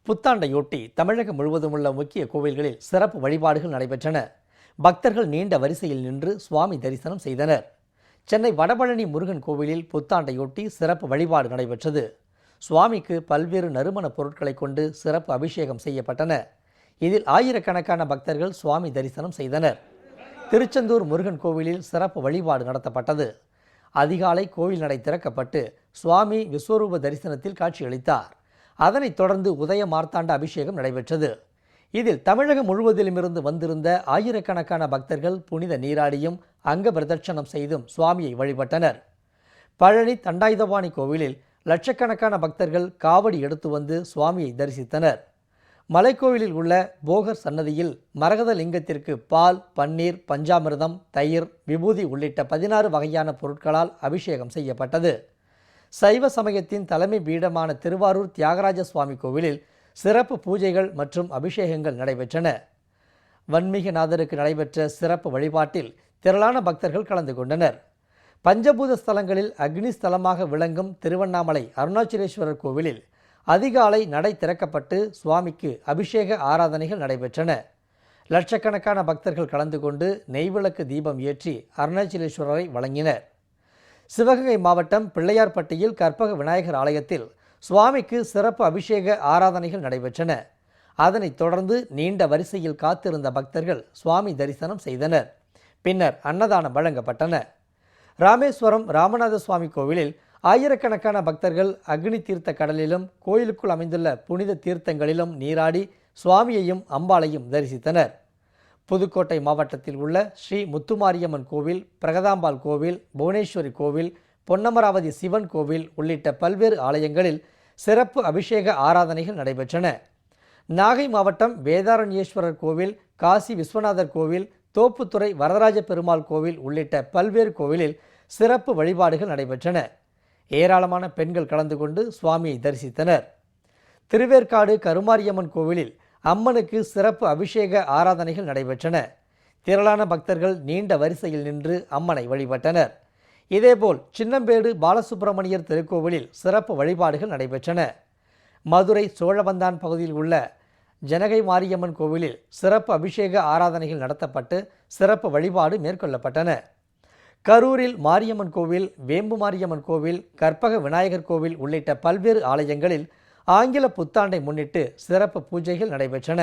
புத்தாண்டையொட்டி தமிழகம் முழுவதும் உள்ள முக்கிய கோவில்களில் சிறப்பு வழிபாடுகள் நடைபெற்றன. பக்தர்கள் நீண்ட வரிசையில் நின்று சுவாமி தரிசனம் செய்தனர். சென்னை வடபழனி முருகன் கோவிலில் புத்தாண்டையொட்டி சிறப்பு வழிபாடு நடைபெற்றது. சுவாமிக்கு பல்வேறு நறுமண பொருட்களை கொண்டு சிறப்பு அபிஷேகம் செய்யப்பட்டன. இதில் ஆயிரக்கணக்கான பக்தர்கள் சுவாமி தரிசனம் செய்தனர். திருச்செந்தூர் முருகன் கோவிலில் சிறப்பு வழிபாடு நடத்தப்பட்டது. அதிகாலை கோவில் நடை திறக்கப்பட்டு சுவாமி விஸ்வரூப தரிசனத்தில் காட்சியளித்தார். அதனைத் தொடர்ந்து உதய மார்த்தாண்ட அபிஷேகம் நடைபெற்றது. இதில் தமிழகம் முழுவதிலுமிருந்து வந்திருந்த ஆயிரக்கணக்கான பக்தர்கள் புனித நீராடியும் அங்க பிரதட்சணம் செய்தும் சுவாமியை வழிபட்டனர். பழனி தண்டாயுதபாணி கோவிலில் லட்சக்கணக்கான பக்தர்கள் காவடி எடுத்து வந்து சுவாமியை தரிசித்தனர். மலைக்கோவிலில் உள்ள போகர் சன்னதியில் மரகத லிங்கத்திற்கு பால், பன்னீர், பஞ்சாமிர்தம், தயிர், விபூதி உள்ளிட்ட 16 வகையான பொருட்களால் அபிஷேகம் செய்யப்பட்டது. சைவ சமயத்தின் தலைமை பீடமான திருவாரூர் தியாகராஜ சுவாமி கோவிலில் சிறப்பு பூஜைகள் மற்றும் அபிஷேகங்கள் நடைபெற்றன. வன்மீகநாதருக்கு நடைபெற்ற சிறப்பு வழிபாட்டில் திரளான பக்தர்கள் கலந்து கொண்டனர். பஞ்சபூத ஸ்தலங்களில் அக்னி ஸ்தலமாக விளங்கும் திருவண்ணாமலை அருணாச்சலேஸ்வரர் கோவிலில் அதிகாலை நடை திறக்கப்பட்டு சுவாமிக்கு அபிஷேக ஆராதனைகள் நடைபெற்றன. லட்சக்கணக்கான பக்தர்கள் கலந்து கொண்டு நெய்விளக்கு தீபம் ஏற்றி அருணாச்சலேஸ்வரரை வழங்கினர். சிவகங்கை மாவட்டம் பிள்ளையார்பட்டியில் கற்பக விநாயகர் ஆலயத்தில் சுவாமிக்கு சிறப்பு அபிஷேக ஆராதனைகள் நடைபெற்றன. அதனைத் தொடர்ந்து நீண்ட வரிசையில் காத்திருந்த பக்தர்கள் சுவாமி தரிசனம் செய்தனர். பின்னர் அன்னதானம் வழங்கப்பட்டன. ராமேஸ்வரம் ராமநாத சுவாமி கோவிலில் ஆயிரக்கணக்கான பக்தர்கள் அக்னி தீர்த்த கடலிலும் கோயிலுக்குள் அமைந்துள்ள புனித தீர்த்தங்களிலும் நீராடி சுவாமியையும் அம்பாளையும் தரிசித்தனர். புதுக்கோட்டை மாவட்டத்தில் உள்ள ஸ்ரீ முத்துமாரியம்மன் கோவில், பிரகதாம்பாள் கோவில், புவனேஸ்வரி கோவில், பொன்னமராவதி சிவன் கோவில் உள்ளிட்ட பல்வேறு ஆலயங்களில் சிறப்பு அபிஷேக ஆராதனைகள் நடைபெற்றன. நாகை மாவட்டம் வேதாரண்யேஸ்வரர் கோவில், காசி விஸ்வநாதர் கோவில், தோப்புத்துறை வரதராஜ பெருமாள் கோவில் உள்ளிட்ட பல்வேறு கோவிலில் சிறப்பு வழிபாடுகள் நடைபெற்றன. ஏராளமான பெண்கள் கலந்து கொண்டு சுவாமியை தரிசித்தனர். திருவேற்காடு கருமாரியம்மன் கோவிலில் அம்மனுக்கு சிறப்பு அபிஷேக ஆராதனைகள் நடைபெற்றன. திரளான பக்தர்கள் நீண்ட வரிசையில் நின்று அம்மனை வழிபட்டனர். இதேபோல் சின்னம்பேடு பாலசுப்பிரமணியர் திருக்கோவிலில் சிறப்பு வழிபாடுகள் நடைபெற்றன. மதுரை சோழவந்தான் பகுதியில் உள்ள ஜனகை மாரியம்மன் கோவிலில் சிறப்பு அபிஷேக ஆராதனைகள் நடத்தப்பட்டு சிறப்பு வழிபாடு மேற்கொள்ளப்பட்டன. கரூரில் மாரியம்மன் கோவில், வேம்பு மாரியம்மன் கோவில், கற்பக விநாயகர் கோவில் உள்ளிட்ட பல்வேறு ஆலயங்களில் ஆங்கில புத்தாண்டை முன்னிட்டு சிறப்பு பூஜைகள் நடைபெற்றன.